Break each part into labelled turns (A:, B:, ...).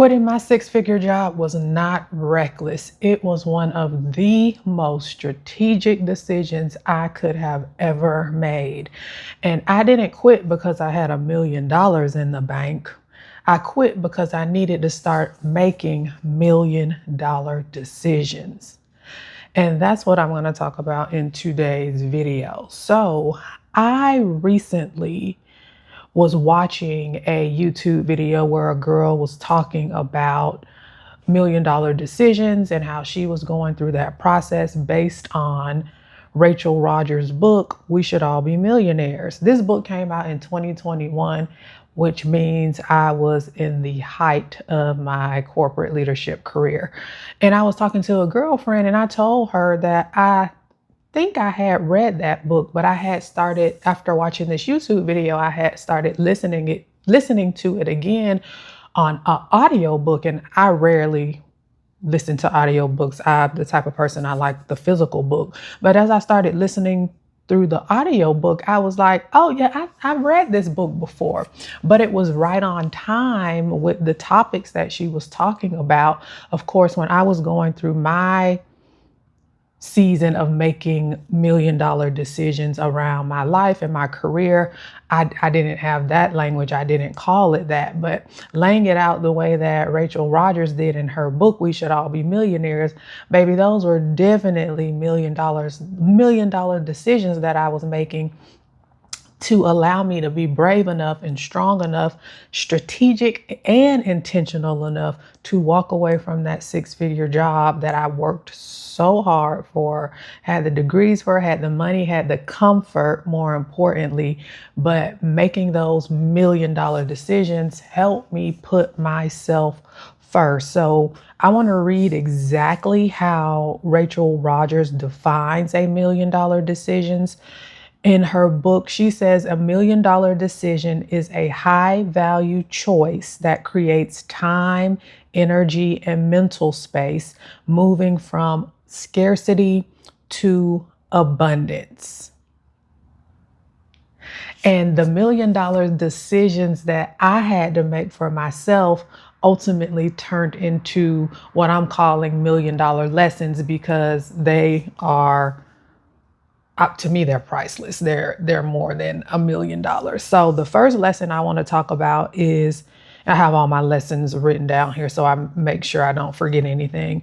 A: Quitting my six-figure job was not reckless. It was one of the most strategic decisions I could have ever made. And I didn't quit because I had $1 million in the bank. I quit because I needed to start making $1 million decisions. And that's what I'm going to talk about in today's video. So I recently was watching a YouTube video where a girl was talking about $1 million decisions and how she was going through that process based on Rachel Rodgers' book, We Should All Be Millionaires. This book came out in 2021, which means I was in the height of my corporate leadership career. And I was talking to a girlfriend and I told her that I think I had read that book, but I had started, after watching this YouTube video, I had started listening to it again on an audio book. And I rarely listen to audiobooks. I'm the type of person, I like the physical book. But as I started listening through the audio book, I was like, oh yeah, I've read this book before. But it was right on time with the topics that she was talking about. Of course, when I was going through my season of making $1 million decisions around my life and my career, I didn't have that language. I didn't call it that, but laying it out the way that Rachel Rodgers did in her book, We Should All Be Millionaires, baby, those were definitely $1 million decisions that I was making to allow me to be brave enough and strong enough, strategic and intentional enough to walk away from that six-figure job that I worked so hard for, had the degrees for, had the money, had the comfort, more importantly. But making those $1 million decisions helped me put myself first. So I want to read exactly how Rachel Rodgers defines $1 million decisions. In her book, she says $1 million decision is a high value choice that creates time, energy, and mental space, moving from scarcity to abundance. And the $1 million decisions that I had to make for myself ultimately turned into what I'm calling $1 million lessons, because they are, to me, they're priceless. They're more than $1 million. So the first lesson I want to talk about is, I have all my lessons written down here so I make sure I don't forget anything.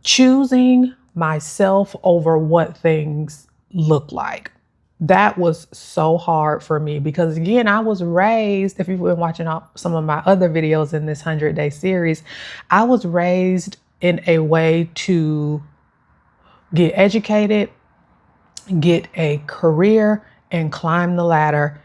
A: Choosing myself over what things look like. That was so hard for me because, again, I was raised, if you've been watching some of my other videos in this 100-day series, I was raised in a way to get educated, get a career, and climb the ladder,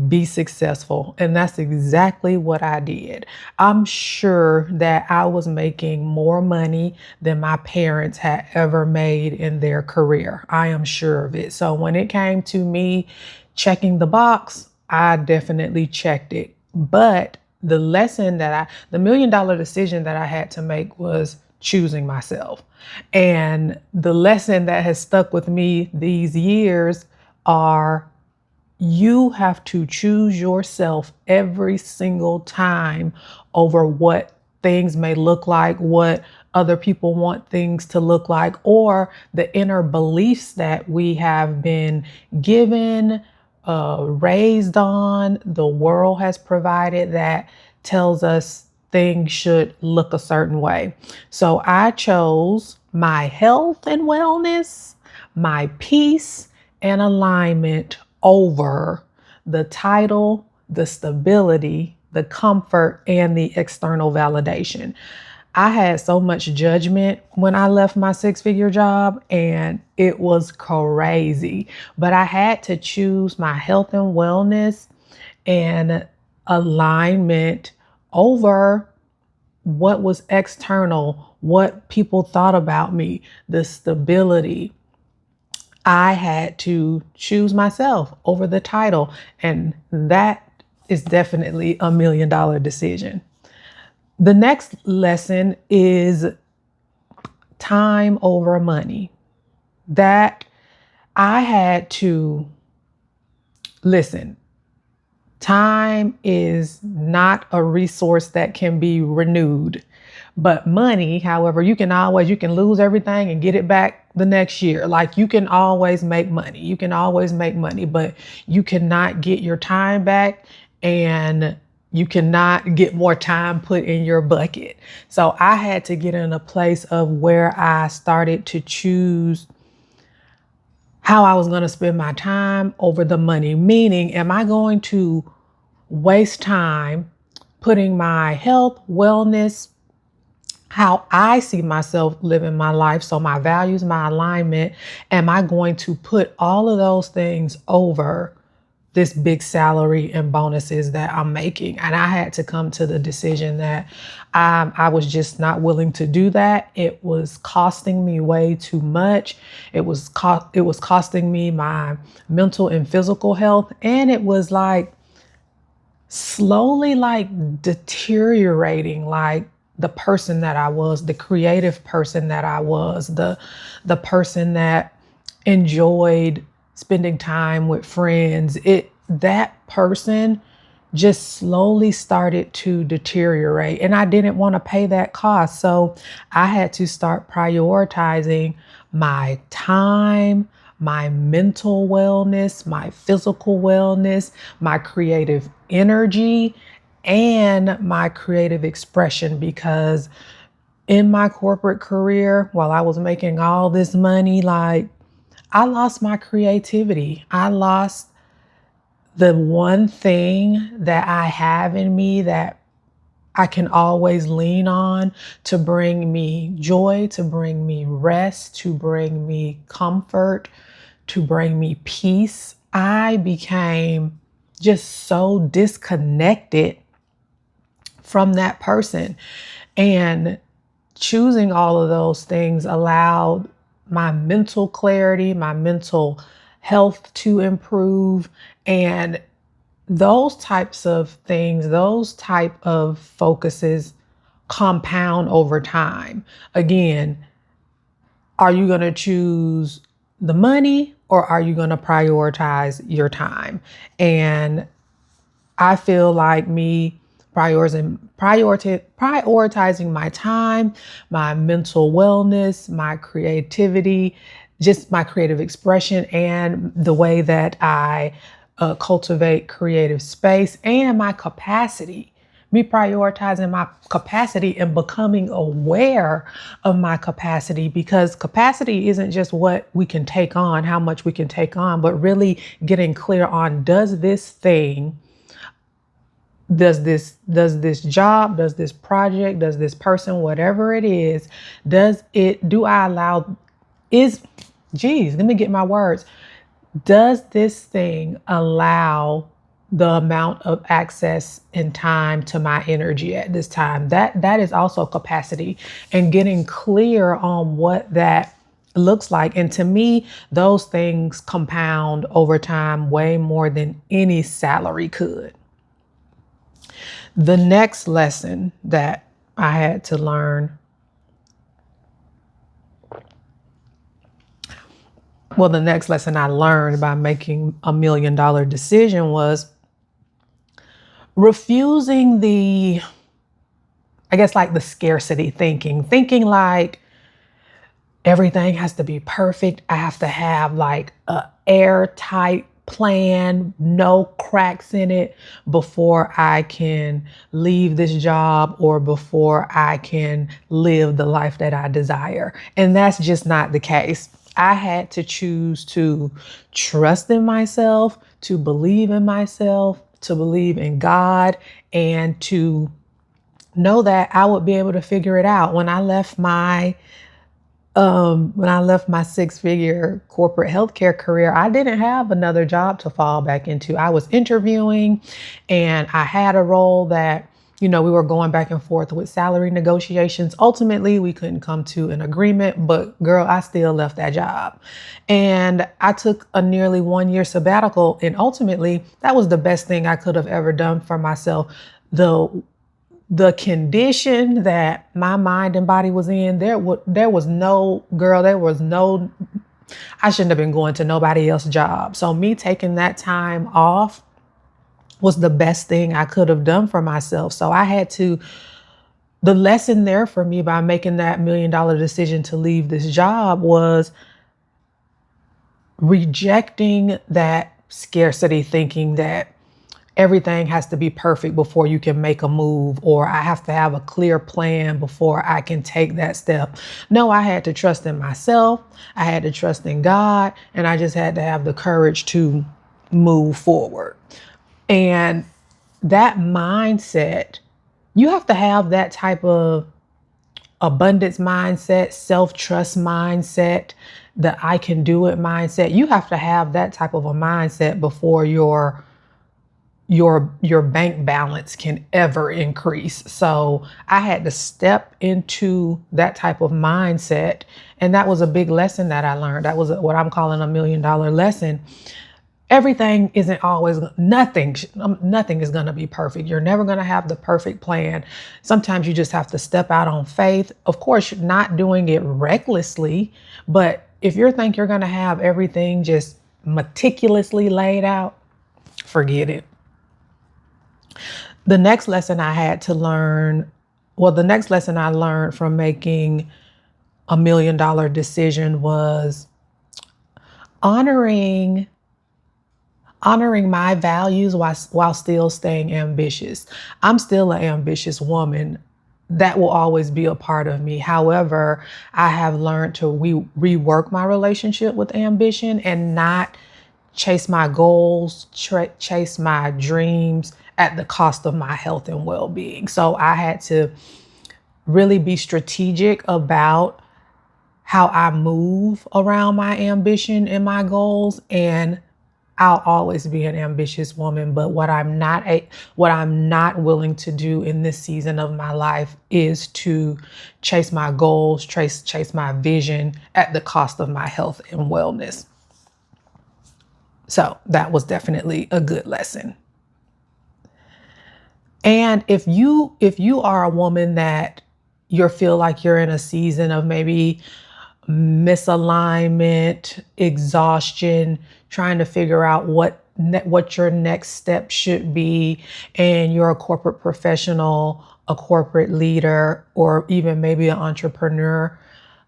A: be successful. And that's exactly what I did. I'm sure that I was making more money than my parents had ever made in their career. I am sure of it. So when it came to me checking the box, I definitely checked it. But the $1 million decision that I had to make was choosing myself. And the lesson that has stuck with me these years are, you have to choose yourself every single time over what things may look like, what other people want things to look like, or the inner beliefs that we have been given, raised on, the world has provided, that tells us things should look a certain way. So I chose my health and wellness, my peace and alignment over the title, the stability, the comfort, and the external validation. I had so much judgment when I left my six-figure job, and it was crazy. But I had to choose my health and wellness and alignment over what was external, what people thought about me, the stability. I had to choose myself over the title. And that is definitely $1 million decision. The next lesson is time over money. That I had to listen. Time is not a resource that can be renewed. But money, however, you can lose everything and get it back the next year. Like you can always make money. You can always make money, but you cannot get your time back, and you cannot get more time put in your bucket. So I had to get in a place of where I started to choose how I was going to spend my time over the money. Meaning, am I going to waste time putting my health, wellness, how I see myself living my life, so my values, my alignment, am I going to put all of those things over this big salary and bonuses that I'm making? And I had to come to the decision that I was just not willing to do that. It was costing me way too much. It was costing me my mental and physical health, and it was like slowly like deteriorating like the person that I was, the creative person that I was, the person that enjoyed spending time with friends. That person just slowly started to deteriorate, and I didn't want to pay that cost. So I had to start prioritizing my time, my mental wellness, my physical wellness, my creative energy, and my creative expression. Because in my corporate career, while I was making all this money, like I lost my creativity. I lost the one thing that I have in me that I can always lean on to bring me joy, to bring me rest, to bring me comfort, to bring me peace. I became just so disconnected from that person. And choosing all of those things allowed my mental clarity, my mental health to improve. And those types of things, those type of focuses compound over time. Again, are you going to choose the money, or are you going to prioritize your time? And I feel like me prioritizing my time, my mental wellness, my creativity, just my creative expression, and the way that I cultivate creative space, and my capacity. Me prioritizing my capacity and becoming aware of my capacity, because capacity isn't just what we can take on, how much we can take on, but really getting clear on, does this thing, does this job, does this project, does this person, whatever it is, do I allow, let me get my words. Does this thing allow the amount of access and time to my energy at this time? That is also capacity, and getting clear on what that looks like. And to me, those things compound over time way more than any salary could. The next lesson that I had to learn, the next lesson I learned by making $1 million decision was refusing the scarcity thinking like everything has to be perfect. I have to have like a airtight plan, no cracks in it, before I can leave this job, or before I can live the life that I desire. And that's just not the case. I had to choose to trust in myself, to believe in myself, to believe in God, and to know that I would be able to figure it out. When I left my 6-figure corporate healthcare career, I didn't have another job to fall back into. I was interviewing, and I had a role that, we were going back and forth with salary negotiations. Ultimately, we couldn't come to an agreement, but girl, I still left that job. And I took a nearly 1-year sabbatical, and ultimately that was the best thing I could have ever done for myself. The condition that my mind and body was in, I shouldn't have been going to nobody else's job. So me taking that time off was the best thing I could have done for myself. So I had to, the lesson there for me by making that $1 million decision to leave this job was rejecting that scarcity thinking that everything has to be perfect before you can make a move, or I have to have a clear plan before I can take that step. No, I had to trust in myself. I had to trust in God, and I just had to have the courage to move forward. And that mindset, you have to have that type of abundance mindset, self-trust mindset, the I can do it mindset. You have to have that type of a mindset before your bank balance can ever increase. So I had to step into that type of mindset, and that was a big lesson that I learned. That was what I'm calling a $1 million lesson. Everything isn't always, nothing is going to be perfect. You're never going to have the perfect plan. Sometimes you just have to step out on faith. Of course, you're not doing it recklessly, but if you think you're going to have everything just meticulously laid out, forget it. The next lesson I had to learn, well, the next lesson I learned from making a $1 million decision was honoring my values while still staying ambitious. I'm still an ambitious woman. That will always be a part of me. However, I have learned to rework my relationship with ambition and not chase my goals, chase my dreams at the cost of my health and well-being. So I had to really be strategic about how I move around my ambition and my goals. And I'll always be an ambitious woman, but what I'm not willing to do in this season of my life is to chase my goals, chase my vision at the cost of my health and wellness. So that was definitely a good lesson. And if you are a woman that you feel like you're in a season of maybe misalignment, exhaustion, trying to figure out what your next step should be, and you're a corporate professional, a corporate leader, or even maybe an entrepreneur,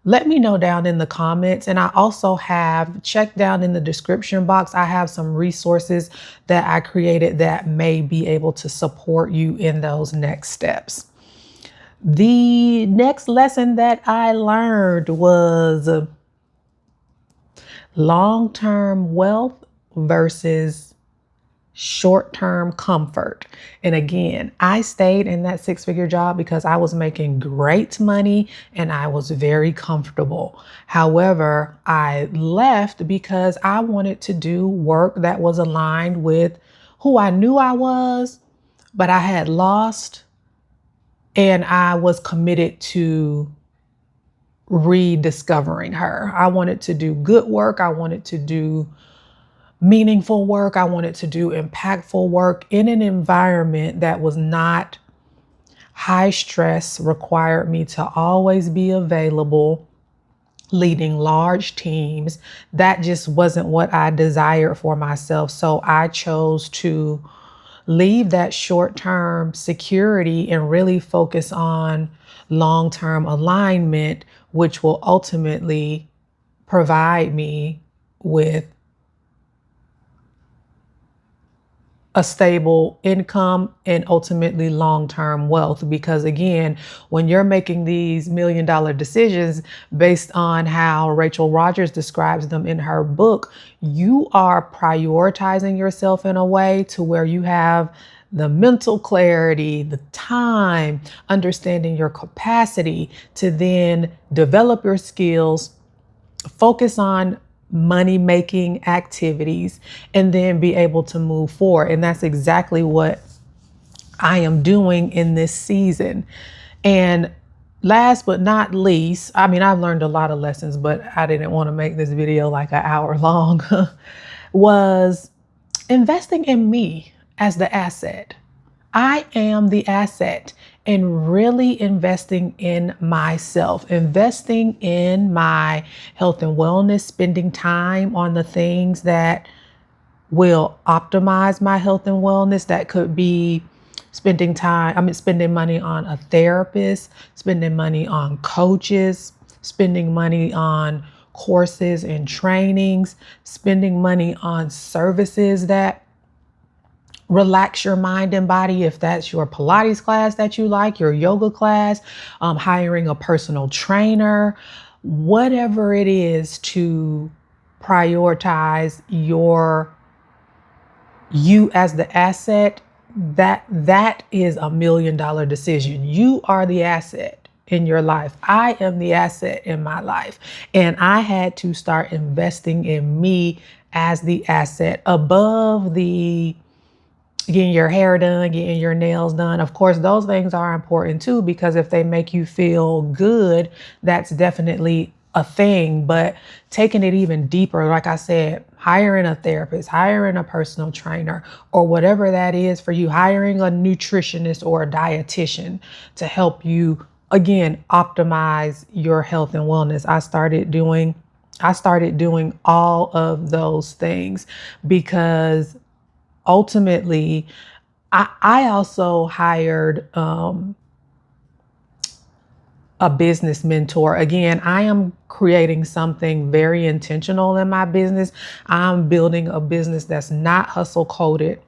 A: let me know down in the comments. And I also have checked down in the description box. I have some resources that I created that may be able to support you in those next steps. The next lesson that I learned was long-term wealth versus short-term comfort. And again, I stayed in that six-figure job because I was making great money and I was very comfortable. However, I left because I wanted to do work that was aligned with who I knew I was, but I had lost, and I was committed to rediscovering her. I wanted to do good work. I wanted to do meaningful work. I wanted to do impactful work in an environment that was not high stress, required me to always be available, leading large teams. That just wasn't what I desired for myself. So I chose to leave that short-term security and really focus on long-term alignment, which will ultimately provide me with a stable income and ultimately long-term wealth. Because again, when you're making these $1 million decisions based on how Rachel Rodgers describes them in her book, you are prioritizing yourself in a way to where you have the mental clarity, the time, understanding your capacity to then develop your skills, focus on money making activities, and then be able to move forward. And that's exactly what I am doing in this season. And last but not least, I mean, I've learned a lot of lessons, but I didn't want to make this video like an hour long, was investing in me as the asset. I am the asset, and really investing in myself, investing in my health and wellness, spending time on the things that will optimize my health and wellness. That could be spending money on a therapist, spending money on coaches, spending money on courses and trainings, spending money on services that relax your mind and body. If that's your Pilates class that you like, your yoga class, hiring a personal trainer, whatever it is to prioritize you as the asset, that is $1 million decision. You are the asset in your life. I am the asset in my life. And I had to start investing in me as the asset above the getting your hair done, getting your nails done. Of course, those things are important too, because if they make you feel good, that's definitely a thing. But taking it even deeper, like I said, hiring a therapist, hiring a personal trainer, or whatever that is for you, hiring a nutritionist or a dietitian to help you, again, optimize your health and wellness. I started doing all of those things because ultimately, I also hired a business mentor. Again, I am creating something very intentional in my business. I'm building a business that's not hustle coded,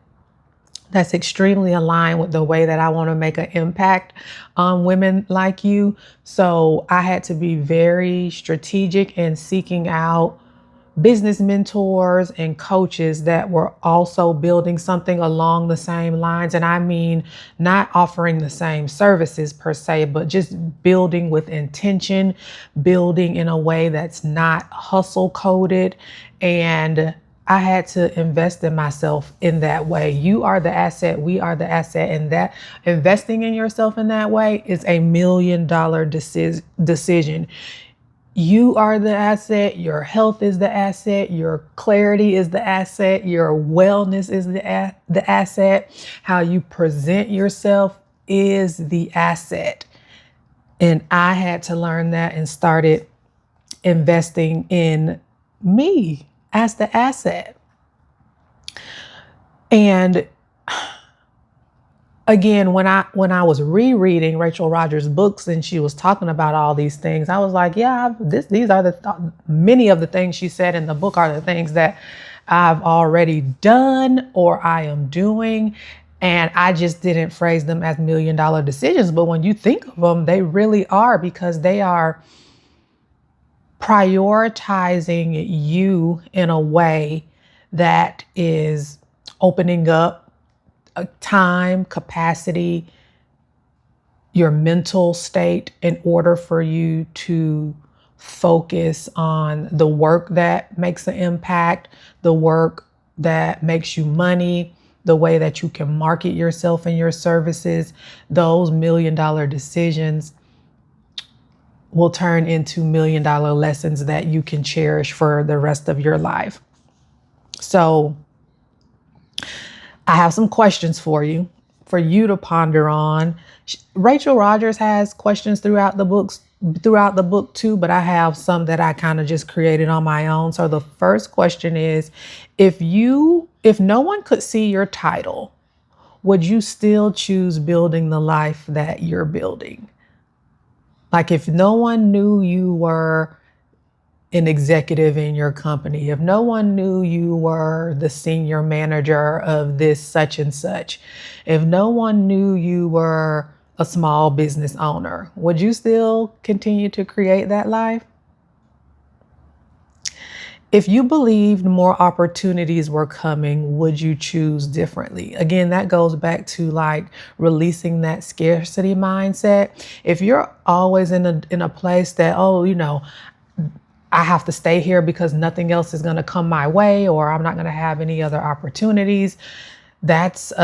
A: that's extremely aligned with the way that I want to make an impact on women like you. So I had to be very strategic in seeking out business mentors and coaches that were also building something along the same lines. And I mean, not offering the same services per se, but just building with intention, building in a way that's not hustle coded. And I had to invest in myself in that way. You are the asset. We are the asset. And that investing in yourself in that way is $1 million decision. You are the asset. Your health is the asset. Your clarity is the asset. Your wellness is the asset. How you present yourself is the asset. And I had to learn that and started investing in me as the asset. And again, when I was rereading Rachel Rodgers' books and she was talking about all these things, I was like, yeah, these are many of the things she said in the book are the things that I've already done or I am doing. And I just didn't phrase them as $1 million decisions. But when you think of them, they really are, because they are prioritizing you in a way that is opening up time, capacity, your mental state in order for you to focus on the work that makes an impact, the work that makes you money, the way that you can market yourself and your services. Those $1 million decisions will turn into $1 million lessons that you can cherish for the rest of your life. So I have some questions for you to ponder on. Rachel Rodgers has questions throughout the book too, but I have some that I kind of just created on my own. So the first question is, if no one could see your title, would you still choose building the life that you're building? Like, if no one knew you were an executive in your company, if no one knew you were the senior manager of this such and such, if no one knew you were a small business owner, would you still continue to create that life? If you believed more opportunities were coming, would you choose differently? Again, that goes back to like releasing that scarcity mindset. If you're always in a place that, I have to stay here because nothing else is going to come my way, or I'm not going to have any other opportunities, that's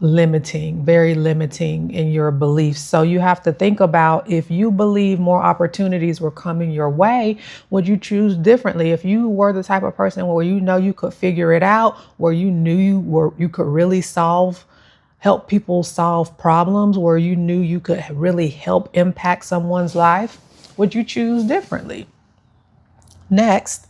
A: very limiting in your beliefs. So you have to think about, if you believe more opportunities were coming your way, would you choose differently? If you were the type of person where you could figure it out, where you knew you could really help people solve problems, where you knew you could really help impact someone's life, would you choose differently? Next,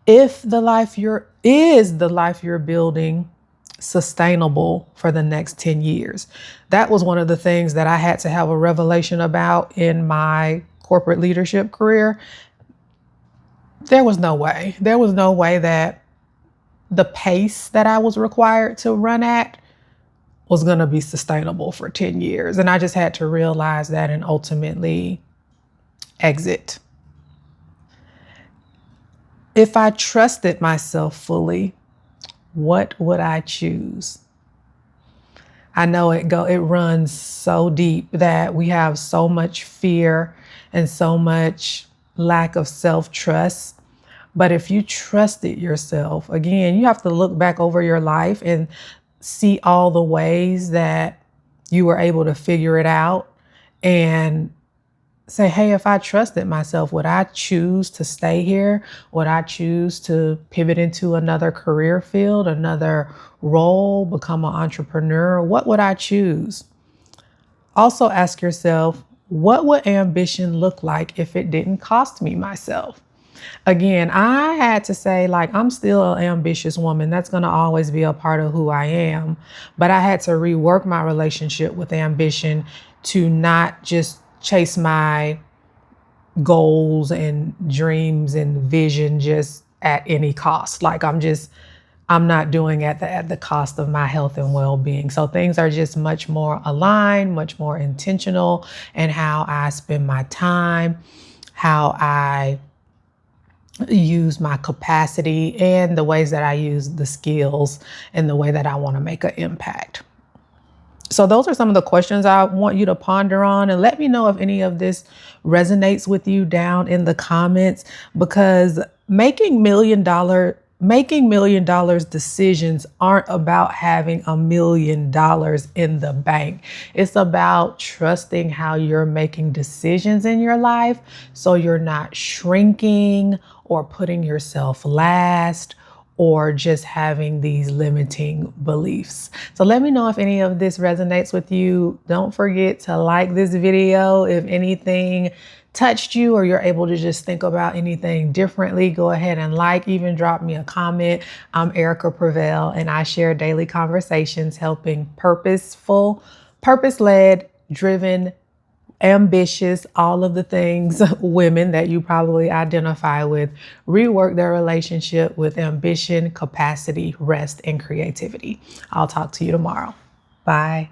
A: If the life you're building sustainable for the next 10 years? That was one of the things that I had to have a revelation about in my corporate leadership career. There was no way. There was no way that the pace that I was required to run at was going to be sustainable for 10 years. And I just had to realize that and ultimately exit. If I trusted myself fully, what would I choose? I know it runs so deep that we have so much fear and so much lack of self-trust. But if you trusted yourself, again, you have to look back over your life and see all the ways that you were able to figure it out and say, hey, if I trusted myself, would I choose to stay here? Would I choose to pivot into another career field, another role, become an entrepreneur? What would I choose? Also ask yourself, what would ambition look like if it didn't cost me myself? Again, I had to say, like, I'm still an ambitious woman. That's going to always be a part of who I am. But I had to rework my relationship with ambition to not just chase my goals and dreams and vision just at any cost. Like I'm not doing it at the cost of my health and well-being. So things are just much more aligned, much more intentional in how I spend my time, how I use my capacity, and the ways that I use the skills and the way that I want to make an impact. So those are some of the questions I want you to ponder on, and let me know if any of this resonates with you down in the comments, because making million dollar decisions aren't about having $1 million in the bank. It's about trusting how you're making decisions in your life so you're not shrinking or putting yourself last or just having these limiting beliefs. So let me know if any of this resonates with you. Don't forget to like this video. If anything touched you or you're able to just think about anything differently, go ahead and even drop me a comment. I'm Erica Prevail, and I share daily conversations helping purposeful, purpose-led, driven, ambitious, all of the things, women that you probably identify with, rework their relationship with ambition, capacity, rest, and creativity. I'll talk to you tomorrow. Bye.